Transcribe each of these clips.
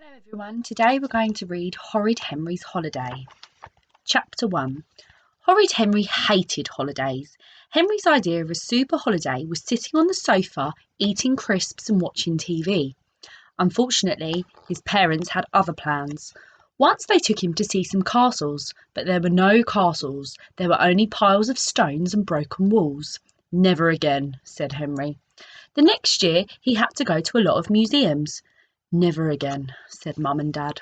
Hello everyone, today we're going to read Horrid Henry's Holiday. Chapter 1. Horrid Henry hated holidays. Henry's idea of a super holiday was sitting on the sofa, eating crisps and watching TV. Unfortunately, his parents had other plans. Once they took him to see some castles, but there were no castles, there were only piles of stones and broken walls. Never again, said Henry. The next year he had to go to a lot of museums. Never again, said Mum and Dad.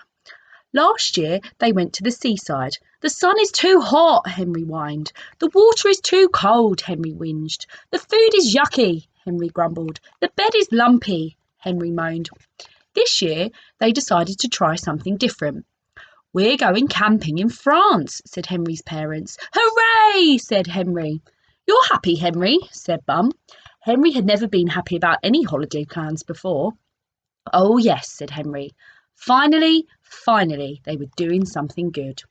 Last year they went to the seaside. The sun is too hot, Henry whined. The water is too cold, Henry whinged. The food is yucky, Henry grumbled. The bed is lumpy, Henry moaned. This year they decided to try something different. We're going camping in France, said Henry's parents. Hooray, said Henry. You're happy, Henry, said Mum. Henry had never been happy about any holiday plans before. Oh, yes, said Henry. Finally, they were doing something good.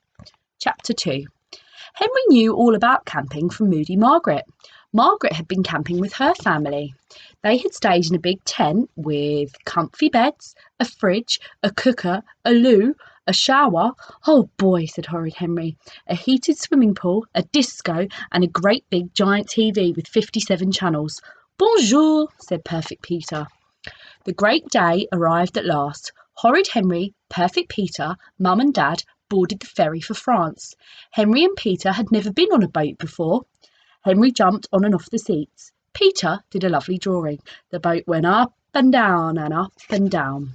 Chapter 2. Henry knew all about camping from Moody Margaret. Margaret had been camping with her family. They had stayed in a big tent with comfy beds, a fridge, a cooker, a loo, a shower. Oh boy, said Horrid Henry. A heated swimming pool, a disco, and a great big giant TV with 57 channels. Bonjour, said Perfect Peter. The great day arrived at last. Horrid Henry, Perfect Peter, Mum and Dad boarded the ferry for France. Henry and Peter had never been on a boat before. Henry jumped on and off the seats. Peter did a lovely drawing. The boat went up and down and up and down.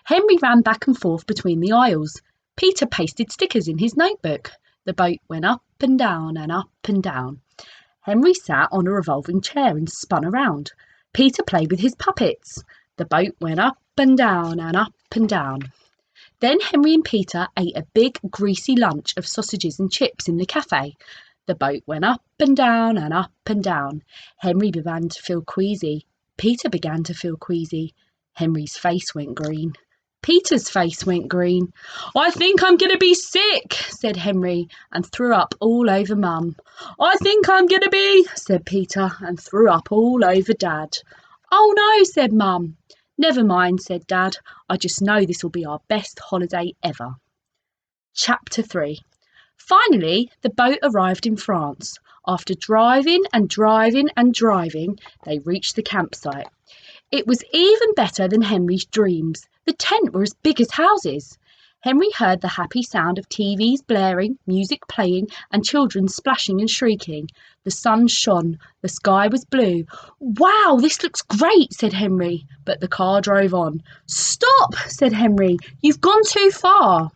Henry ran back and forth between the aisles. Peter pasted stickers in his notebook. The boat went up and down and up and down. Henry sat on a revolving chair and spun around. Peter played with his puppets. The boat went up and down and up and down. Then Henry and Peter ate a big greasy lunch of sausages and chips in the cafe. The boat went up and down and up and down. Henry began to feel queasy. Peter began to feel queasy. Henry's face went green. Peter's face went green. I think I'm going to be sick, said Henry, and threw up all over Mum. I think I'm going to be, said Peter, and threw up all over Dad. Oh no, said Mum. Never mind, said Dad. I just know this will be our best holiday ever. Chapter 3. Finally, the boat arrived in France. After driving and driving and driving, they reached the campsite. It was even better than Henry's dreams. The tent were as big as houses. Henry heard the happy sound of TVs blaring, music playing, and children splashing and shrieking. The sun shone. The sky was blue. Wow, this looks great, said Henry, but the car drove on. Stop, said Henry. You've gone too far.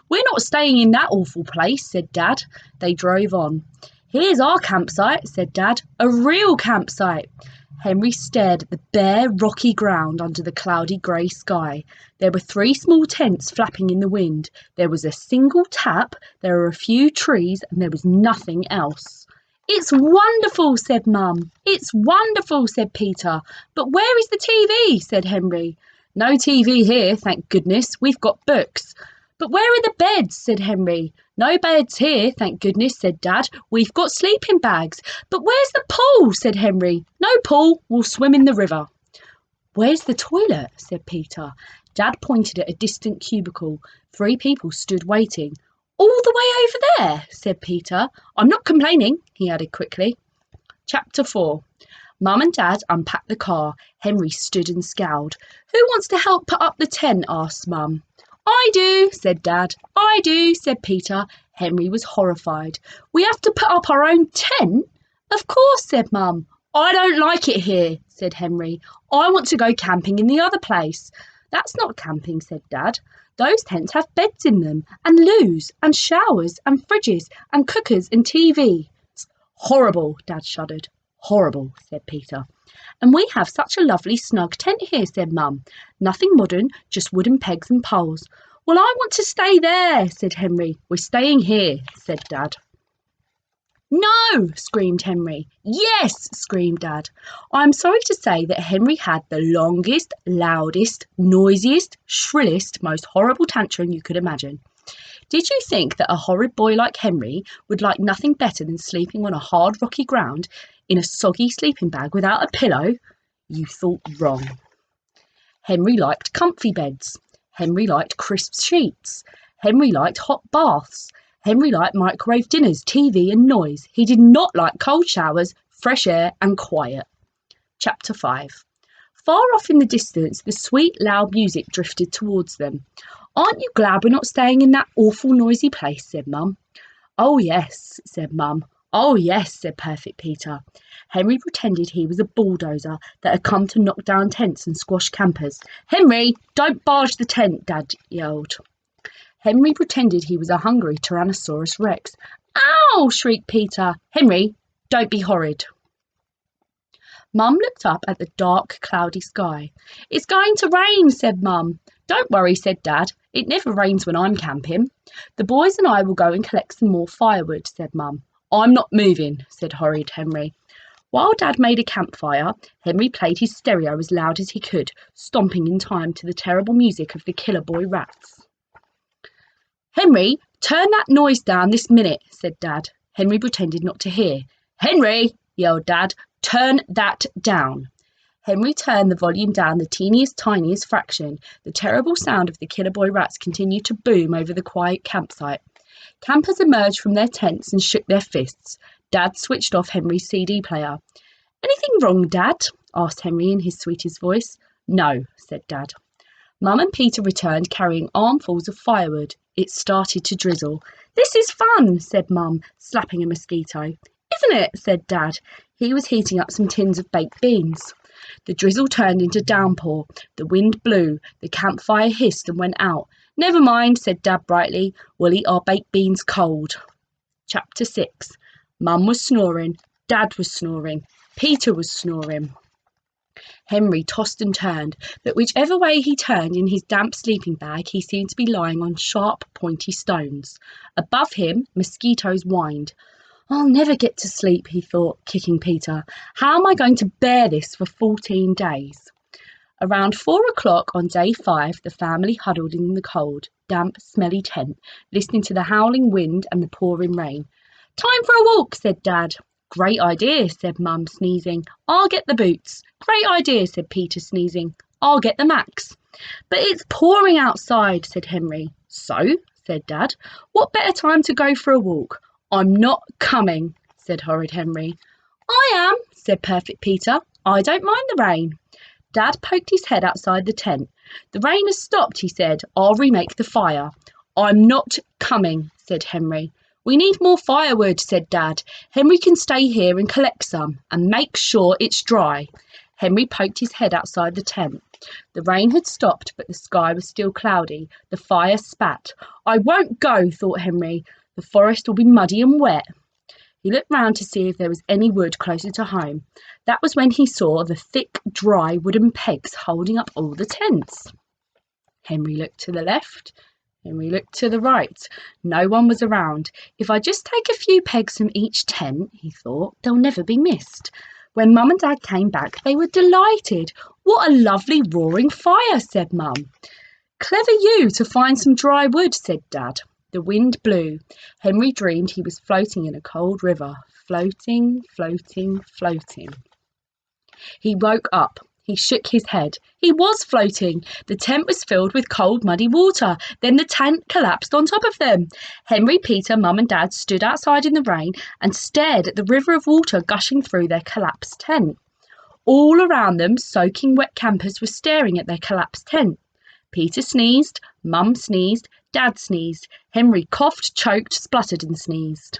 We're not staying in that awful place, said Dad. They drove on. Here's our campsite, said Dad. A real campsite. Henry stared at the bare, rocky ground under the cloudy grey sky. There were 3 small tents flapping in the wind. There was a single tap, there were a few trees, and there was nothing else. It's wonderful, said Mum. It's wonderful, said Peter. But where is the TV, said Henry. No TV here, thank goodness. We've got books. But where are the beds, said Henry. No beds here, thank goodness, said Dad. We've got sleeping bags. But where's the pool, said Henry. No pool, we'll swim in the river. Where's the toilet, said Peter. Dad pointed at a distant cubicle. 3 people stood waiting. All the way over there, said Peter. I'm not complaining, he added quickly. Chapter 4. Mum and Dad unpacked the car. Henry stood and scowled. Who wants to help put up the tent, asked Mum. I do, said Dad. I do, said Peter. Henry was horrified. We have to put up our own tent? Of course, said Mum. I don't like it here, said Henry. I want to go camping in the other place. That's not camping, said Dad. Those tents have beds in them, and loos, and showers, and fridges, and cookers, and TV. It's horrible, Dad shuddered. Horrible, said Peter. And we have such a lovely snug tent here, said Mum. Nothing modern, just wooden pegs and poles. Well, I want to stay there, said Henry. We're staying here, said Dad. No, screamed Henry. Yes, screamed Dad. I'm sorry to say that Henry had the longest, loudest, noisiest, shrillest, most horrible tantrum you could imagine. Did you think that a horrid boy like Henry would like nothing better than sleeping on a hard, rocky ground in a soggy sleeping bag without a pillow? You thought wrong. Henry liked comfy beds. Henry liked crisp sheets. Henry liked hot baths. Henry liked microwave dinners, TV and noise. He did not like cold showers, fresh air and quiet. Chapter 5. Far off in the distance, the sweet, loud music drifted towards them. "Aren't you glad we're not staying in that awful noisy place?" said Mum. "Oh, yes," said Mum. "Oh, yes," said Perfect Peter. Henry pretended he was a bulldozer that had come to knock down tents and squash campers. "Henry, don't barge the tent," Dad yelled. Henry pretended he was a hungry Tyrannosaurus Rex. "Ow!" shrieked Peter. "Henry, don't be horrid." Mum looked up at the dark, cloudy sky. "It's going to rain," said Mum. "Don't worry," said Dad. "It never rains when I'm camping." "The boys and I will go and collect some more firewood," said Mum. "I'm not moving," said Horrid Henry. While Dad made a campfire, Henry played his stereo as loud as he could, stomping in time to the terrible music of the Killer Boy Rats. "Henry, turn that noise down this minute," said Dad. Henry pretended not to hear. "Henry," yelled Dad, "turn that down." Henry turned the volume down the teeniest, tiniest fraction. The terrible sound of the Killer Boy Rats continued to boom over the quiet campsite. Campers emerged from their tents and shook their fists. Dad switched off Henry's CD player. "Anything wrong, Dad?" asked Henry in his sweetest voice. "No," said Dad. Mum and Peter returned carrying armfuls of firewood. It started to drizzle. "This is fun," said Mum, slapping a mosquito. "Isn't it?" said Dad. He was heating up some tins of baked beans. The drizzle turned into downpour. The wind blew. The campfire hissed and went out. "Never mind," said Dad brightly. "We'll eat our baked beans cold." Chapter 6. Mum was snoring. Dad was snoring. Peter was snoring. Henry tossed and turned, but whichever way he turned in his damp sleeping bag, he seemed to be lying on sharp, pointy stones. Above him, mosquitoes whined. "I'll never get to sleep," he thought, kicking Peter. "How am I going to bear this for 14 days? Around 4 o'clock on day 5, the family huddled in the cold, damp, smelly tent, listening to the howling wind and the pouring rain. "Time for a walk," said Dad. "Great idea," said Mum, sneezing. "I'll get the boots." "Great idea," said Peter, sneezing. "I'll get the max." "But it's pouring outside," said Henry. "So," said Dad, "what better time to go for a walk?" "I'm not coming," said Horrid Henry. "I am," said Perfect Peter. "I don't mind the rain." Dad poked his head outside the tent. "The rain has stopped," he said. "I'll remake the fire." "I'm not coming," said Henry. "We need more firewood," said Dad. "Henry can stay here and collect some, and make sure it's dry." Henry poked his head outside the tent. The rain had stopped, but the sky was still cloudy. The fire spat. "I won't go," thought Henry. "The forest will be muddy and wet." He looked round to see if there was any wood closer to home. That was when he saw the thick, dry wooden pegs holding up all the tents. Henry looked to the left. Henry looked to the right. No one was around. "If I just take a few pegs from each tent," he thought, "they'll never be missed." When Mum and Dad came back, they were delighted. "What a lovely roaring fire," said Mum. "Clever you to find some dry wood," said Dad. The wind blew. Henry dreamed he was floating in a cold river. Floating, floating, floating. He woke up. He shook his head. He was floating. The tent was filled with cold, muddy water. Then the tent collapsed on top of them. Henry, Peter, Mum and Dad stood outside in the rain and stared at the river of water gushing through their collapsed tent. All around them, soaking wet campers were staring at their collapsed tent. Peter sneezed. Mum sneezed. Dad sneezed. Henry coughed, choked, spluttered and sneezed.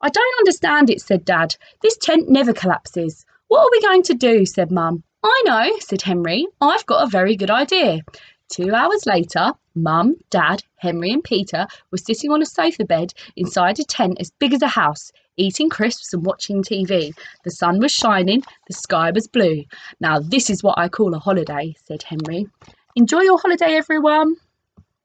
"I don't understand it," said Dad. "This tent never collapses." "What are we going to do?" said Mum. "I know," said Henry. "I've got a very good idea." 2 hours later, Mum, Dad, Henry and Peter were sitting on a sofa bed inside a tent as big as a house, eating crisps and watching TV. The sun was shining, the sky was blue. "Now this is what I call a holiday," said Henry. "Enjoy your holiday, everyone."